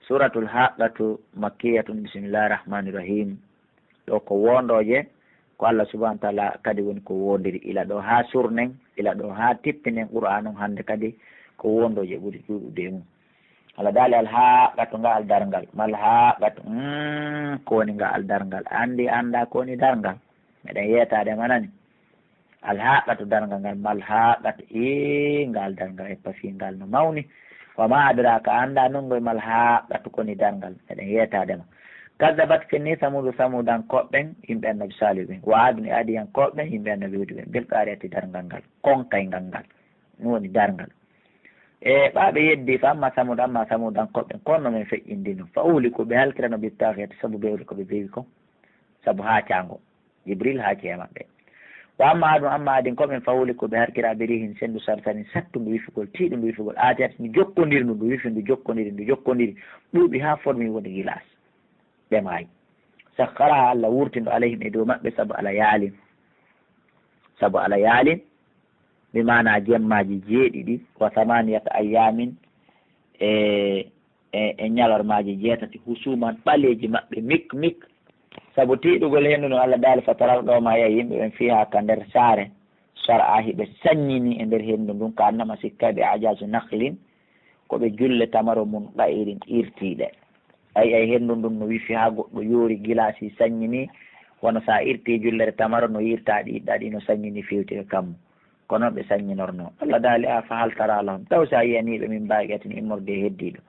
suratul haqqatu makkiyatun bismillahir rahmanir rahim. ɗo ko wondoje ko Allah subhanahu wa ta'ala kadi woni ko wondiri ila ɗo ha surnen ila ɗo ha tippinen qur'an on hande kadi ko wondoje ɓuri ɗuɗude mum. Allah daali al haqqatu nga al darngal mal haqqatu ko woni nga al darngal andi anda ko woni darngal meɗen yetade manani al haqqatu darngal ngal mal haqqatu ngal darngal e pasingal no mawni wa ma adraka anda nungoy mal haqqatu ko ni darngal meɗen yetade ma kadzabat finni samudan koɓɓen yimɓe annabi salih ɓen wa adni adiyan koɓɓen yimɓe annabi huudi ɓen bil qariyati darngal ngal konkaygal ngal ɗum woni darngal e ɓaɓe yeddi fa amma samudan koɓɓen konno men feƴƴindino fa uhli ko ɓe halkirano bittahiyati saabu bewri koɓe bewi ko saabu haacango jibril haaci e maɓɓe wa amma adin koɓen fa uhli ko ɓe harkira birihin sendu sartani sattundu wifugol tiiɗundu wifugol aatiyat ndu jokkodiri ndu wifi ndu jokkodiri ɓuuɓi ha formi woni gilas ɓe maayi sakkaraha Allah wurtindo alayhim e dow maɓɓe saabu ala yaalin mi mana jemmaji jeeɗiɗi wa samaniyata ayyamin e ñalormaji jeetati husuman ɓaleji maɓɓe mik saabu tiiɗugol hendu no Allah daali fataraw ɗo ma ya yimɓe ɓen fiha ka nder saare sara hiɓe saññini e nder hendu ndun ka annama sikkaɓe ajasu nahlin koɓe julle tamaro mum ɗa'irin irtiɗe ay hendu ndun no wifi ha goɗɗo yoori gilasi saññini wono sa irti jullere tamaro no yirtaɗi yiɗɗaɗi no saññini fewti e kammu kono ɓe saññinorno Allah daali a fa hal tara lahum taw sa yiyaniɓe min mbawi ƴatin immorde heddiɗo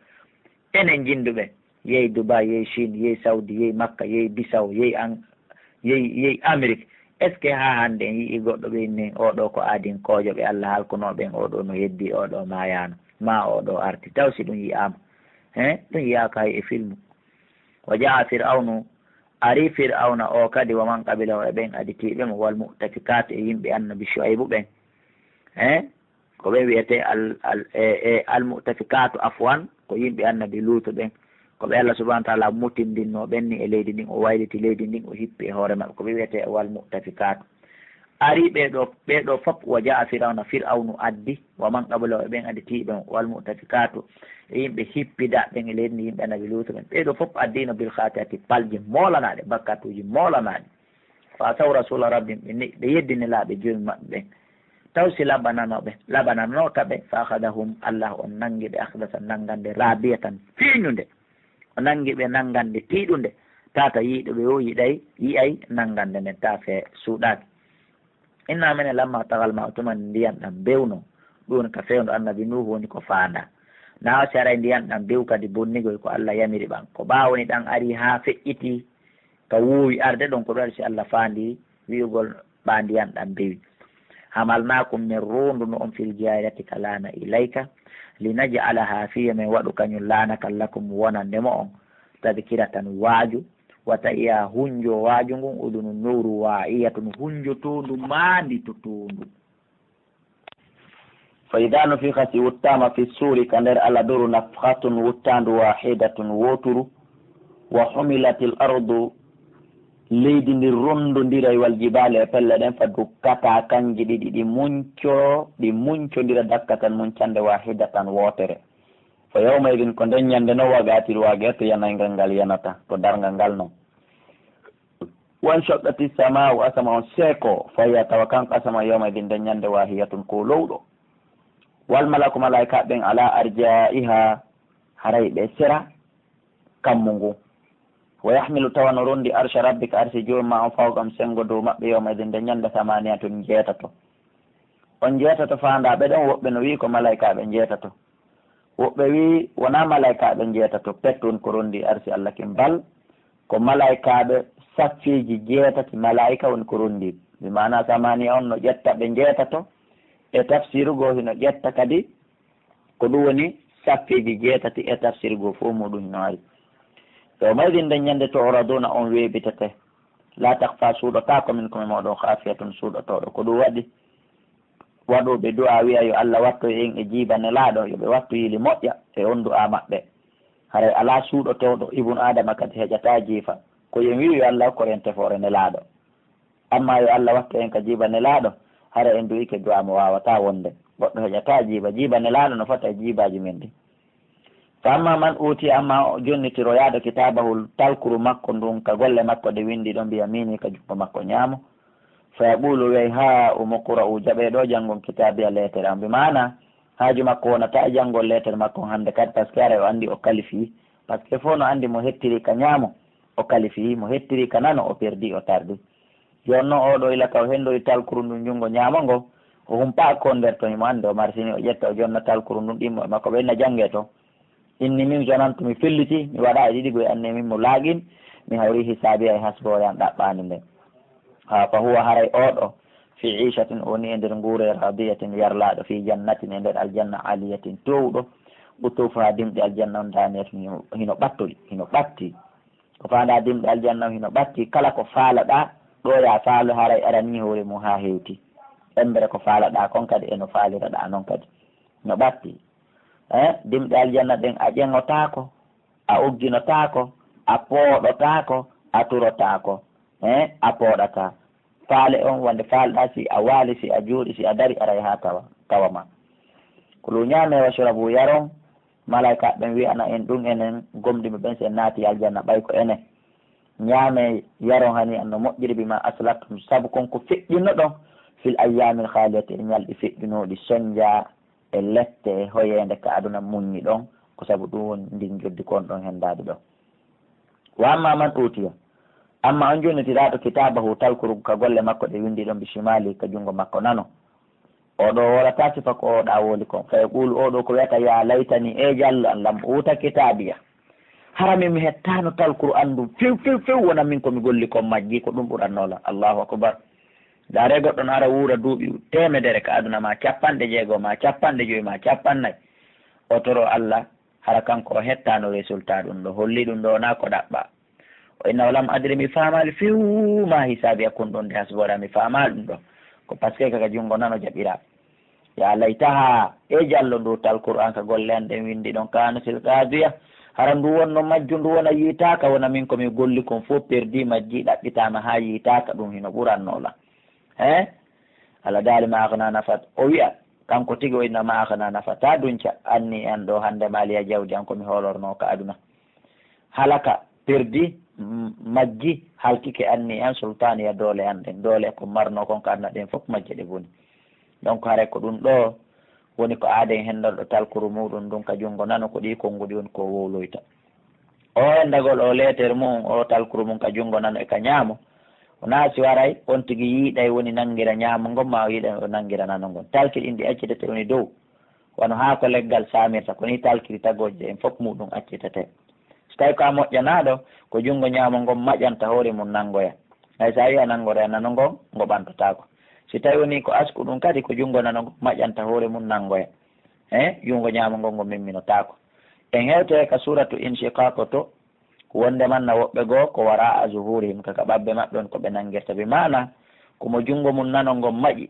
enen jinduɓe yehi Dubai yehi Chine yehi Saudi yehi Makka yehi Bisaw yehi Amérique est ce que ha hande en yii goɗɗo ɓeyni oɗo ko aadin kojo ɓe Allah halkunoɓen oɗo no heddi oɗo mayano ma oɗo arti taw si ɗum yiyama ɗum yiyaka hay e film wa jaa fir'aunu ari fir'auna o kadi wa man qabila o ɓen aditiɓe mo wal mu'tafikat e yimɓe annabi Shuaybu ɓen ko ɓe wiyete al mu'tafikatu afwan ko yimɓe annabi Lutu ɓen ko ɓe Allah subhanahu wa ta'ala mutindinno ɓenni e leydi ndin o wayliti leydi ndin o hippi e hoore maɓɓe ko ɓe wiyete wal mu'tafikatu ari ɓeɗo fop wa jaa fir'aunu addi wa man qabila o ɓen aditiɓen wal mu'tafikatu e yimɓe hippidaɓe ɓen e leydi ndi yimɓe annabi Lutu ɓen ɓeɗo fop addino bil khati'ati palji molanaɗe bakkatuji molanaɗe fa saw rasula rabbim ɓe yeddini laaɓe joomi maɓɓe ɓen taw si laɓananoka ɓe fa akhadahum Allah on nangi ɓe akhdata nangande rabiyatan fiiñude o nangi ɓe nangande tiiɗude tata yiiɗoɓe o yi'ay nangande nden ta fe suuɗaki inna mene lamma tagal ma tuman ndiyan ɗam bewno ɗum ka fewndo annabi Nuhu woni ko faanda na saray ndiyan ɗam bew kadi bonnigoy ko Allah yamiri ɓan ko ɓawoni ɗan ari ha feƴƴiti ka wuuwi arde ɗon ko ɗo waɗi si Allah faandi wi'ugol ɓa ndiyan ɗam bewi hamalnakum min runduno on fil jariyati ka laana ilayka linaj'alaha fiya min waɗu kañum laanakan lakum wonandemo on tadkiratan waaju wata iya hunjo waaju ngun udunu nuru wa'iyatun hunjo tondu maandi to tondu fa idha nufikhati wuttama fi suri ka nder ala doru nafhatun wuttandu wahidatun woturu wa humilatil ardu leydi ndi rondodiray wal jibale e pelle ɗen fa dukkata kanji ɗiɗi ɗi muncodira dakkatan muncande wahidatan wotere fa yawma idin ko nden ñande no wagatir wagerte yanaygal ngal yanata to dargal ngal noon wan shaqqati samau asama on seeko faya tawa kanko asama yawma idin nden ñande wahiyatun ko lowɗo wal malaku malaika ɓen ala arjaiha haray ɓe sera kammu ngu wa yahmilu tawa no rondi arsha rabbika arsi jomma on fawgam sengo dow maɓɓe yawma idin nde ñande samaniyatun jeetato on jeetato fandaɓe ɗen woɓɓe no wi ko malaikaɓe jeetato woɓɓe wi wona malaikaɓe jeetato pettun ko rondi arsi Allah kin bal ko malaikaɓe saffiji jeetati malaika woni ko rondi mi mana samaniya on no ƴetta ɓe jeetato e tafsiru go hino ƴetta kadi ko ɗum woni saffiji jeetati e tafsiru go fof muɗum no ari so maydi nde ñande to oraduna on weebitete la takfa suuɗota komin komi moɗon khafiyatun suuɗotoɗo ko ɗum waɗi waɗoɓe du'a wiya yo Allah watto en e jiibane laaɗo yoɓe wattu yili moƴƴa e on du'a maɓɓe haray ala suuɗotoɗo ibnu adama kadi heƴata jiifa ko yen wi yo Allah ko en tefore ne laaɗo amma yo Allah watto en ka jiibane laaɗo hara en du'ike du'a mo wawata wonde goɗɗo heƴata jiibane laaɗo no fota e jiibaji men ɗi amma man uti amma jonnitiro yaado kitabahul talkuru makko ndun ka golle makko de windi ɗon mbiya mini ka jungo makko ñaamo fa yaqulu wey ha umokura u jaɓe ɗo janngon kitabiya lettere am bi mana haaju makko wonata janngol lettere makko hannde kadi par ce que ara o anndi o qualifie par ce que fof no anndi mo hettiri ka ñaamo o qualifie mo hettiri ka nano o perdi o tardi joni noon oɗo ila ka o henndoyi talkuru ndun junngo ñaamo ngo o humpa ko nder to himo annde o marsini o ƴetta o jonna talkuru ndun ɗimmo e makko ɓenna jannge to inni min jonanto mi felliti mi waɗa e ɗiɗi goye anne min mo laaguin mi hawri hisaabi ay hasboyan ɗaɓɓani nden ha fa huwa haray oɗo fi ishatin o ni e nder guure radiyatin yarlaɗo fi jannatin e nder aljanna aliyatin towɗo ɓuttofu ha dimɗe aljanna on danet hino ɓattoɗi hino ɓatti ko fanda dimɗe aljanna o hino ɓatti kala ko faalaɗa ɗo ya faalu haray arani hoore mum ha hewti ɓembere ko faalaɗa kon kadi eno faaliraɗa noon kadi no ɓatti dimɗe aljanna ɗen a ƴeŋotako a ugginotako a pooɗotako a turotako a pooɗata faale on wonde faalɗa si a waali si a juuɗi si a dari aray ha tawama kulu ñaame wasurabu yaron malayka ɓen wiyana en ɗum enen gomɗimi ɓen sen naati aljanna ɓay ko enen ñaame yaron hani anno moƴƴiri bima aslatum saabu konko feƴƴino ɗon fil ayyamil haaliyati e ñalɗi feƴƴunoɗi soñdia e lette e hoyende ka aduna muññi ɗon ko saabu ɗum woni ndin joddi kon ɗon hendade ɗon wa amma man utiya amma on jonnitiraɗo kitabahu talkuru ka golle makko ɗe windi ɗon bisimali ka jungo makko nano oɗo worata sifa ko oɗa woli kon fa yaqulu oɗo ko wiyata ya laytani e jallo an lam uta kitabiya harami mi hettano talkuru andum few wona min komi golli kon majji ko ɗum ɓurannola allahu akbar dare goɗɗon ara wuura duuɓi temedere ka aduna ma 50 ma 50 ma 50 o toro Allah hara kanko o hettano résultat ɗum ɗo holli ɗum ɗo na ko ɗaɓɓa o inna lam adri mi famali few ma hisabi hakkun ɗon nde hasbora mi famali ɗum ɗo ko par ce que kaka jungo nano jaɓira ya laytaha e jallo ndu tal qur'an ka golle an ɗen windi ɗon kana sil qadiya hara ndu wonno majju ndu wona yiitaka wona min komi golli kon fof perdi majji ɗaɓɓitama ha yiitaka ɗum hino ɓurannola Allah daali ma akana nafat o wiya kanko tigi o inna ma akana nafat ta dunca anni an ɗo hande maliya jawdi an komi holorno ka aduna halaka perdi majji halkike anni an sultaniya doole an ɗen doole ko marno kon ko aduna ɗen fof majje ɗe boni donc haare ko ɗum ɗo woni ko aaden hendorɗo talkuru muɗum ɗum ka jungo nano ko ɗi konngudi woni ko wowloyta o endagol o letere mum o talkuru mum ka jungo nano e ka ñaamo wona si waray on tigi yiiɗay woni nangira ñaamo ngon ma o yiiɗay o nangira nano ngon talkiri ɗin ɗi accitete woni dow wono haa ko leggal samirta ko ni talkiri tagoje en fof muɗum accitete so tawi ko a moƴƴanaɗo ko jungo ñaamo ngon maƴanta hoore mum nangoya hay sa wi a nangoroya nano ngon ngo ɓantotako si tawi woni ko asku ɗum kadi ko jungo nano maƴanta hoore mum nangoya jungo ñaamo ngon ngo mimminotako en hewte ka suratu inshiqaqo to wonde manna woɓɓe goo ko wara a zuhurihim kaka ɓabɓe maɓɓe on ko ɓe nangirta bi mana komo jungo mum nano ngon maƴi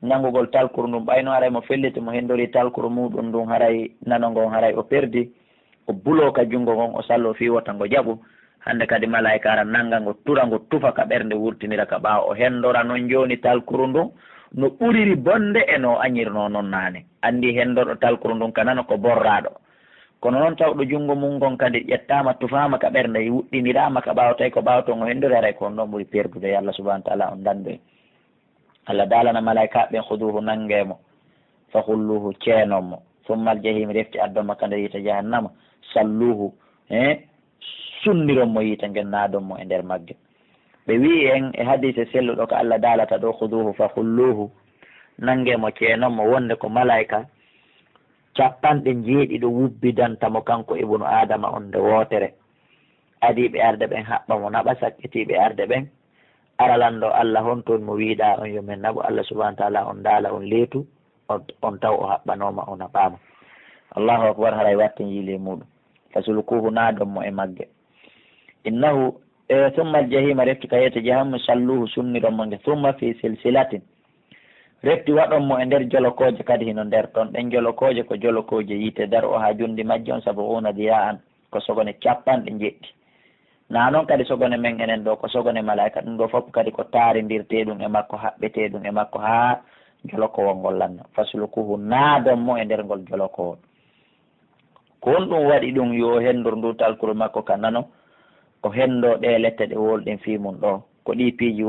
nangugol talkuru ndum ɓayno haray mo felliti mo hendori talkuru muɗum ndun haray nano ngon haray o perdi o bulo ka jungo ngon o sallo fi wota ngo jaɓu hande kadi malayika ara nanga ngo tura ngo tufa ka ɓernde wurtinira ka ɓaawa o hendora noon joni talkuru ndun no ɓuriri bonde e no añirno noon nane andi hendorɗo talkuru ndun ka nano ko borraɗo kono noon tawɗo jungo mum ngon kadi ƴettama tufama ka ɓernde wuɗɗinirama ka ɓaawa tawi ko ɓaawto ngo hendori haray kon ɗon ɓuuri perdude yo Allah subahana taala on dandu Allah daalana malayika ɓen huduhu nangemo fa hulluhu ceenonmo summal jahimi refti addonmo ka nder yiita jahannama salluhu sunnironmo yiita gennaɗonmo e nder magge ɓe wi en e hadise selluɗo ko Allah daalata ɗo huduhu fa hulluhu nangemo ceenonmo wonde ko malayika 70 wubbidantamo kanko ibnu adama on nde wootere adiɓe arde ɓen haɓɓa mo naɓa sakkitiɓe arde ɓen aralanɗo Allah hontoon mo wiiɗa on yomin naɓo Allah subahana taala on daala on leetu on taw o haɓɓanoma on haɓama allahu akbar haray watten yiile muɗum fasulkuhu naadonmo e magge innahu summa aljahima refti ka yeyete jahanmu salluhu sunnironmo nge summa fi silsilatin refti waɗonmo e nder jolokoje kadi hino nder toon ɗen jolokoje ko jolokoje yiite dar o ha jundi majje on saabu una diya an ko sogone 90 na noon kadi sogone men enen ɗo ko sogone malayika ɗum ɗo fof kadi ko taarindirte ɗum e makko haɓɓete ɗum e makko ha jolokowol ngol lanna faslukuhu naadonmo e nder ngol jolokowol ko on ɗum waɗi ɗum yo henndor ndu talkuru makko ka nano o henndo ɗe lette ɗe wolɗen fii mum ɗo ko ɗi piiji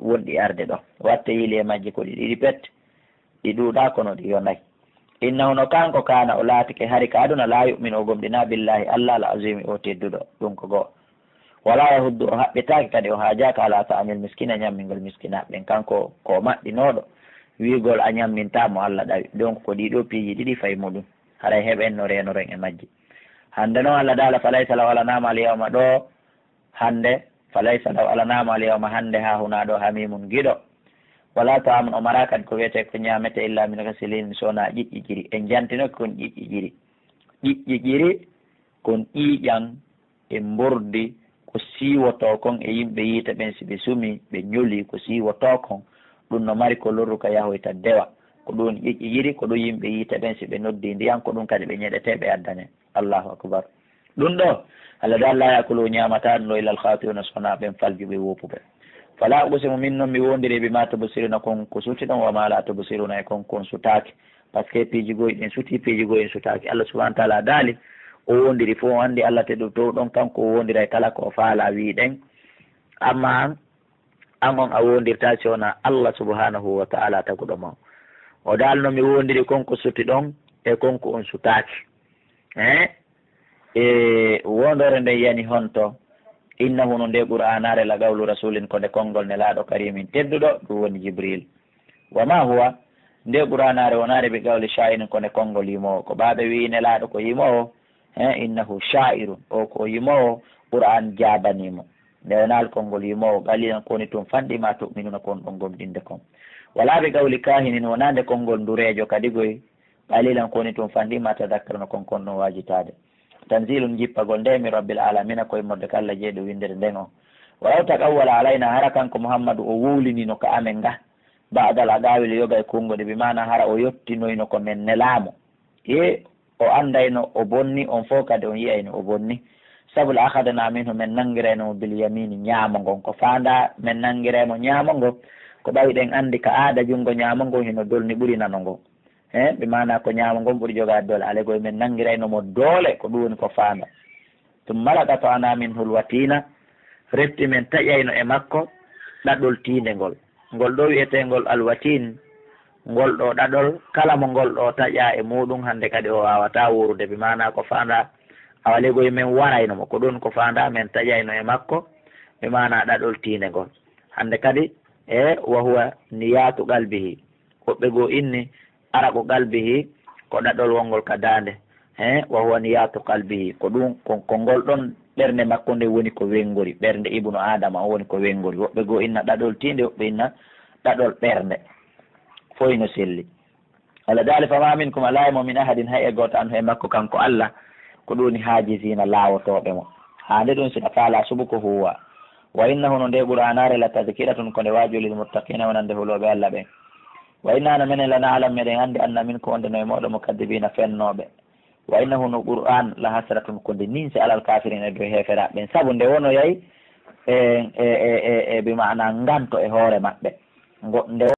wonɗi arde ɗo watte yiili e majji ko ɗi ɗiɗi pet ɗi ɗuuɗa kono ɗi yonayi innahu no kanko kana o laatike hari ka aduna la yumin o gomɗina billahi allah al azimi o tedduɗo ɗum ko goo wala yahuddu o haɓɓetaki kadi o haajaka ala ta'amil miskina ñammingol miskinaɓen kanko ko maɗɗinoɗo wiigol a ñammintamo allah ɗawi donc ko ɗiɗo piiji ɗiɗi fayi muɗum haray heɓen no renoren e majji hande noon allah daala falaysa law alanama al yawma ɗo hande falaysa law alanama al yawma hande ha huna ɗo hamimum giɗo wala ta'amun o mara kadi ko wiyete ko ñamete illa min gasilin sowona ƴiƴƴi ƴiri en jantinoki kon ƴiƴƴi ƴiri ƴiƴƴi ƴiri kon ƴiiƴan e mbordi ko siiwoto kon e yimɓe yiita ɓen si ɓe sumi ɓe ñoli ko siiwoto kon ɗum no mari ko lorru ka yahoyta dewa ko ɗum ƴiƴƴi ƴiri ko ɗum yimɓe yiita ɓen si ɓe noddi ndiyan ko ɗum kadi ɓe ñeɗete ɓe addane allahu akbar ɗum ɗo allah da allah yakulu ñamata ɗum ɗo ilal khatiuna sona ɓen faljuɓe wopuɓe fala uqsimu min noon mi wondiri bima tubsiruna kon ko suti ɗon wama la tubsiruna e kon sutaki par ce que piiji goyi ɗin suti piiji goyi en sutaki allah subahana taala daali o wondiri fo o andi allah teɗum to ɗon kanko o wondira e kala ko faala wiɗen amma an on a wondirta si wona allah subhanahu wa taala taguɗo ma o daalno mi wondiri konko suti ɗon e konko on sutaki e wondore nde yani honto innahu no nde qur'anare la gawlu rasulin ko nde konngol ne laaɗo karimin tedduɗo ɗum woni jibril wa ma huwa nde qur'anare wonare ɓe gawli sha'inin ko nde konngol yimowo ko ɓaɓe wi ne laaɗo ko yimowo innahu sha'irun o ko yimowo qur'an jabanimo nde wonal konngol yimowo qalilan koni tum fanɗima tuminuna kon ɗon gomɗinde kon wala ɓe gawli kahinin wonande konngol ndurejo kadi goy qalilan koni tum fanɗima tadakkarno kon kon ɗon wajitade tanzilum jippagol nde mi rabbil alamina koye modde ko allah jeeɗo windere nden o walaw taqawwala alayna hara kanko mouhammadou o wuulinino ko amen ga badal a gawil yoga e kongode bi mana hara o yettinoyno ko men nelamo o andayno o bonni on fof kadi on yiyayno o bonni sabul ahadana minhu men nangirayno bil yamini ñaamo ngon ko fanda men nangiraymo ñaamo ngo ko ɓawiɗen andi ka aada junngo ñaamo ngo hino dolni ɓuri nano ngo ɓe mana ko ñaamo ngon ɓuuri jogade doole alay goye men nangiraynomo doole ko ɗum woni ko fanda tum malaka to ana min hulwatina refti men taƴayno e makko ɗaɗol tinde ngol ngol ɗo wiyetengol alwatin ngol ɗo ɗaɗol kala mo ngol ɗo taƴa e muɗum hande kadi o wawata wurude ɓe mana ko fanda awale goye men waraynomo ko ɗum ko fanda men taƴayno e makko ɓe mana ɗaɗol tinde ngol hande kadi wa huwa niyatu qalbihi woɓɓe goo inni araɓo qalbihi ko ɗaɗol wongol ka dande wa huwa niyatu qalbihi ko ɗum ko ngol ɗon ɓernde makko nde woni ko wengori ɓernde ibnu adama o woni ko wengori woɓɓe goo inna ɗaɗol tinde woɓɓe inna ɗaɗol ɓernde foyno selli allah daali fama min kuma laymo min ahadin hay e goto an e makko kanko allah ko ɗuni haajisina laawotoɓe mo hande ɗum sina faala subu ko huwa wa innahu no nde ɓuranare la tadkiratun ko nde wajulil muttaqina wonande huloɓe allah ɓen wa innano minen lana alam meɗen andi anna min ko wonde no e moɗo mukaddibina fennoɓe wa innahu no qur'an la hasratun ko nde ninse alal kafirin e dow heferaɓe ɓen saabu nde wonoyayi e bi mana nganto e hoore maɓɓe nde